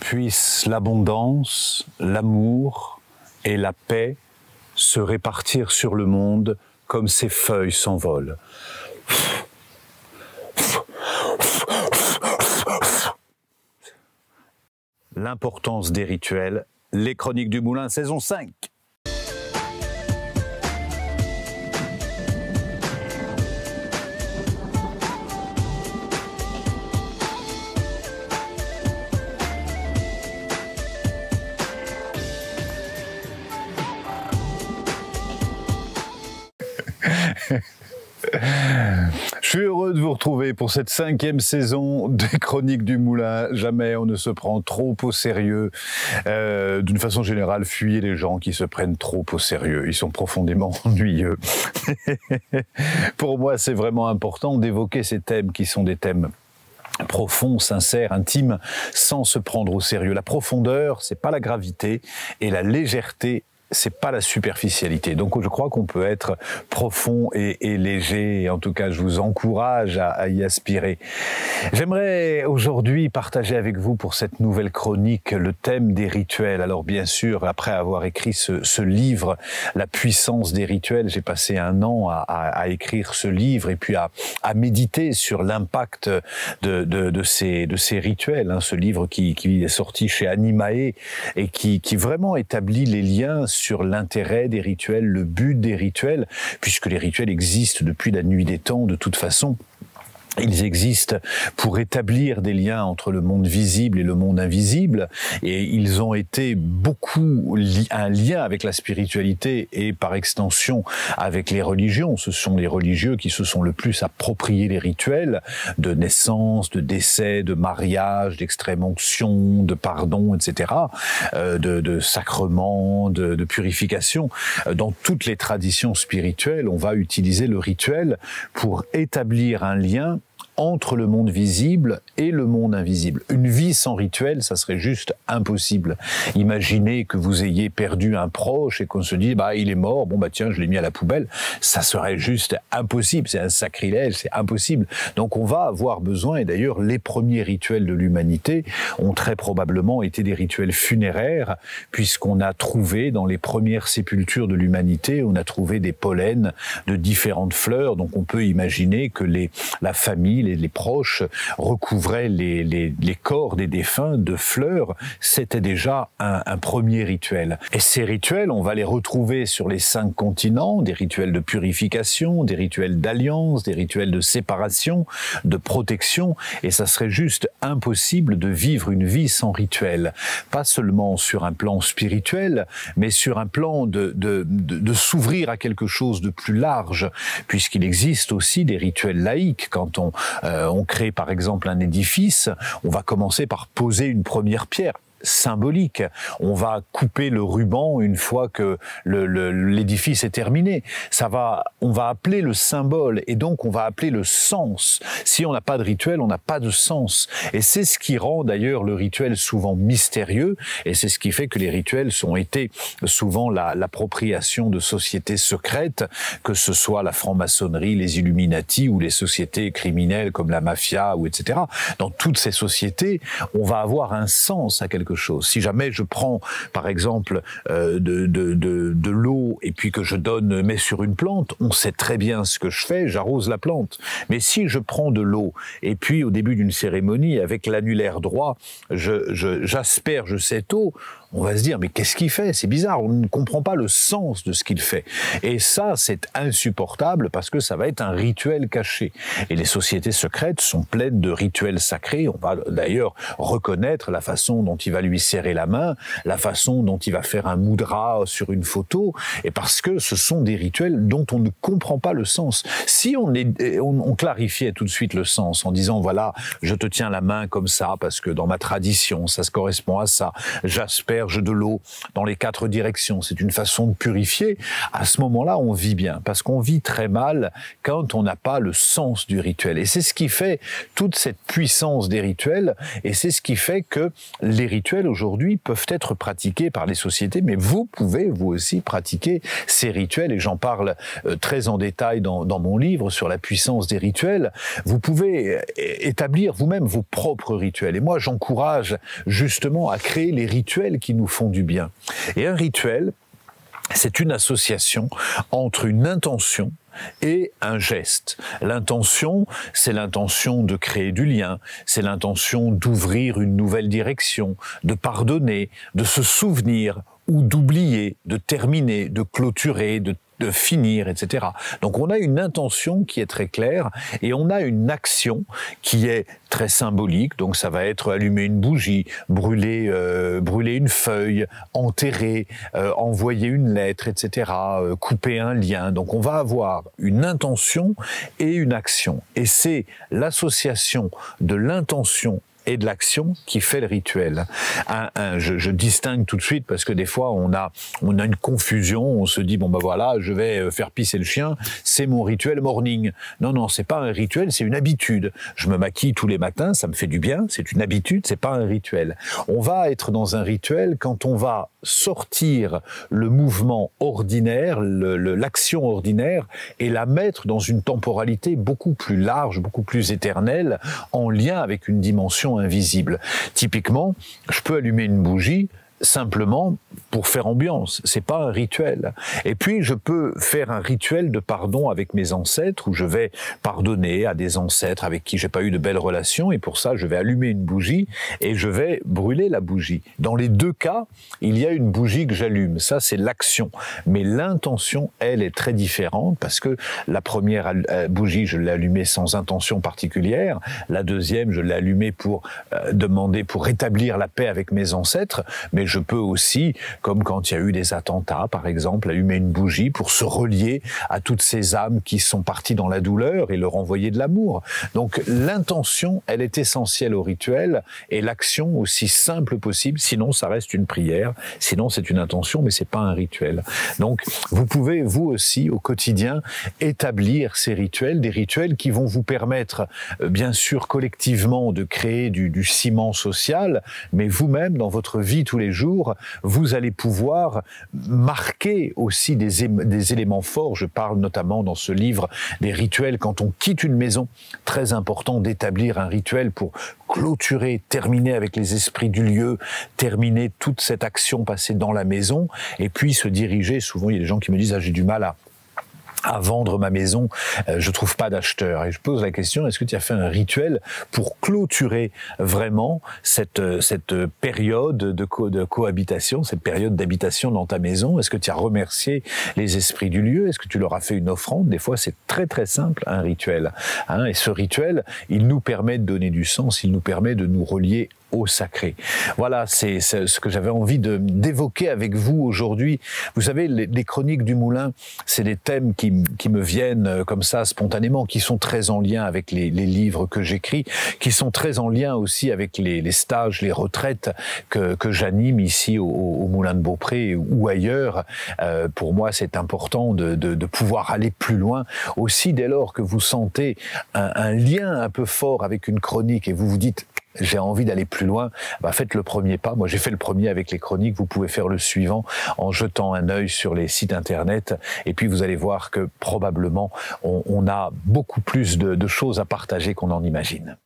puisse l'abondance, l'amour et la paix se répartir sur le monde comme ces feuilles s'envolent. L'importance des rituels, les Chroniques du Moulin, saison 5. Je suis heureux de vous retrouver pour cette 5e saison des Chroniques du Moulin. Jamais on ne se prend trop au sérieux. D'une façon générale, fuyez les gens qui se prennent trop au sérieux. Ils sont profondément ennuyeux. Pour moi, c'est vraiment important d'évoquer ces thèmes qui sont des thèmes profond, sincère, intime, sans se prendre au sérieux. La profondeur, c'est pas la gravité, et la légèreté, c'est pas la superficialité. Donc je crois qu'on peut être profond et léger, et en tout cas je vous encourage à y aspirer. J'aimerais aujourd'hui partager avec vous pour cette nouvelle chronique le thème des rituels. Alors bien sûr, après avoir écrit ce livre, La puissance des rituels, j'ai passé un an à écrire ce livre et puis à méditer sur l'impact de ces rituels. Hein, ce livre qui est sorti chez Animae et qui vraiment établit les liens sur l'intérêt des rituels, le but des rituels, puisque les rituels existent depuis la nuit des temps de toute façon. Ils existent pour établir des liens entre le monde visible et le monde invisible, et ils ont été beaucoup un lien avec la spiritualité et par extension avec les religions. Ce sont les religieux qui se sont le plus appropriés les rituels de naissance, de décès, de mariage, d'extrême onction, de pardon, etc., de sacrement, de purification. Dans toutes les traditions spirituelles, on va utiliser le rituel pour établir un lien entre le monde visible et le monde invisible. Une vie sans rituel, ça serait juste impossible. Imaginez que vous ayez perdu un proche et qu'on se dit bah il est mort, bon bah tiens, je l'ai mis à la poubelle. Ça serait juste impossible, c'est un sacrilège, c'est impossible. Donc on va avoir besoin, et d'ailleurs les premiers rituels de l'humanité ont très probablement été des rituels funéraires, puisqu'on a trouvé dans les premières sépultures de l'humanité, on a trouvé des pollens de différentes fleurs. Donc on peut imaginer que la famille, les proches recouvraient les corps des défunts de fleurs. C'était déjà un premier rituel. Et ces rituels, on va les retrouver sur les 5 continents, des rituels de purification, des rituels d'alliance, des rituels de séparation, de protection, et ça serait juste impossible de vivre une vie sans rituel. Pas seulement sur un plan spirituel, mais sur un plan de s'ouvrir à quelque chose de plus large, puisqu'il existe aussi des rituels laïques. Quand on crée par exemple un édifice, on va commencer par poser une première pierre symbolique. On va couper le ruban une fois que l'édifice est terminé. On va appeler le symbole, et donc on va appeler le sens. Si on n'a pas de rituel, on n'a pas de sens. Et c'est ce qui rend d'ailleurs le rituel souvent mystérieux, et c'est ce qui fait que les rituels ont été souvent l'appropriation de sociétés secrètes, que ce soit la franc-maçonnerie, les Illuminati ou les sociétés criminelles comme la mafia, ou etc. Dans toutes ces sociétés, on va avoir un sens à quelque chose. Si jamais je prends, par exemple, de l'eau et puis que je mets sur une plante, on sait très bien ce que je fais, j'arrose la plante. Mais si je prends de l'eau et puis au début d'une cérémonie, avec l'annulaire droit, j'asperge cette eau, on va se dire, mais qu'est-ce qu'il fait? C'est bizarre, on ne comprend pas le sens de ce qu'il fait. Et ça, c'est insupportable parce que ça va être un rituel caché. Et les sociétés secrètes sont pleines de rituels sacrés. On va d'ailleurs reconnaître la façon dont il va lui serrer la main, la façon dont il va faire un mudra sur une photo, et parce que ce sont des rituels dont on ne comprend pas le sens. Si on clarifiait tout de suite le sens en disant, voilà, je te tiens la main comme ça parce que dans ma tradition, ça se correspond à ça, j'asperge asperge de l'eau dans les 4 directions. C'est une façon de purifier. À ce moment-là, on vit bien, parce qu'on vit très mal quand on n'a pas le sens du rituel. Et c'est ce qui fait toute cette puissance des rituels, et c'est ce qui fait que les rituels aujourd'hui peuvent être pratiqués par les sociétés, mais vous pouvez vous aussi pratiquer ces rituels, et j'en parle très en détail dans mon livre sur la puissance des rituels. Vous pouvez établir vous-même vos propres rituels, et moi j'encourage justement à créer les rituels qui nous font du bien. Et un rituel, c'est une association entre une intention et un geste. L'intention, c'est l'intention de créer du lien, c'est l'intention d'ouvrir une nouvelle direction, de pardonner, de se souvenir ou d'oublier, de terminer, de clôturer, de finir, etc. Donc on a une intention qui est très claire et on a une action qui est très symbolique. Donc ça va être allumer une bougie, brûler une feuille, enterrer, envoyer une lettre, etc. Couper un lien. Donc on va avoir une intention et une action. Et c'est l'association de l'intention et de l'action qui fait le rituel. Je distingue tout de suite parce que des fois on a une confusion, on se dit bon ben voilà, je vais faire pisser le chien, c'est mon rituel morning. Non, c'est pas un rituel, c'est une habitude. Je me maquille tous les matins, ça me fait du bien, c'est une habitude, c'est pas un rituel. On va être dans un rituel quand on va sortir le mouvement ordinaire, l'action ordinaire, et la mettre dans une temporalité beaucoup plus large, beaucoup plus éternelle, en lien avec une dimension invisible. Typiquement, je peux allumer une bougie simplement pour faire ambiance, c'est pas un rituel. Et puis je peux faire un rituel de pardon avec mes ancêtres, où je vais pardonner à des ancêtres avec qui j'ai pas eu de belles relations, et pour ça je vais allumer une bougie et je vais brûler la bougie. Dans les 2 cas, il y a une bougie que j'allume, ça c'est l'action. Mais l'intention, elle, est très différente, parce que la première bougie, je l'ai allumée sans intention particulière, la deuxième, je l'ai allumée pour pour rétablir la paix avec mes ancêtres, mais je peux aussi, comme quand il y a eu des attentats, par exemple, allumer une bougie pour se relier à toutes ces âmes qui sont parties dans la douleur et leur envoyer de l'amour. Donc l'intention, elle est essentielle au rituel, et l'action aussi simple possible, sinon ça reste une prière, sinon c'est une intention, mais c'est pas un rituel. Donc vous pouvez, vous aussi, au quotidien, établir ces rituels, des rituels qui vont vous permettre, bien sûr, collectivement, de créer du ciment social, mais vous-même, dans votre vie tous les jours, vous allez pouvoir marquer aussi des éléments forts. Je parle notamment dans ce livre des rituels quand on quitte une maison. Très important d'établir un rituel pour clôturer, terminer avec les esprits du lieu, terminer toute cette action passée dans la maison, et puis se diriger. Souvent, il y a des gens qui me disent « Ah, j'ai du mal à vendre ma maison, je trouve pas d'acheteur ». Et je pose la question, est-ce que tu as fait un rituel pour clôturer vraiment cette période de cohabitation, cette période d'habitation dans ta maison? Est-ce que tu as remercié les esprits du lieu? Est-ce que tu leur as fait une offrande? Des fois, c'est très très simple, un rituel. Et ce rituel, il nous permet de donner du sens, il nous permet de nous relier au sacré. Voilà, c'est ce que j'avais envie d'évoquer avec vous aujourd'hui. Vous savez, les chroniques du Moulin, c'est des thèmes qui me viennent comme ça spontanément, qui sont très en lien avec les livres que j'écris, qui sont très en lien aussi avec les stages, les retraites que j'anime ici au Moulin de Beaupré ou ailleurs. Pour moi, c'est important de pouvoir aller plus loin. Aussi, dès lors que vous sentez un lien un peu fort avec une chronique et vous vous dites j'ai envie d'aller plus loin, faites le premier pas. Moi, j'ai fait le premier avec les chroniques. Vous pouvez faire le suivant en jetant un œil sur les sites internet. Et puis, vous allez voir que probablement, on a beaucoup plus de choses à partager qu'on en imagine.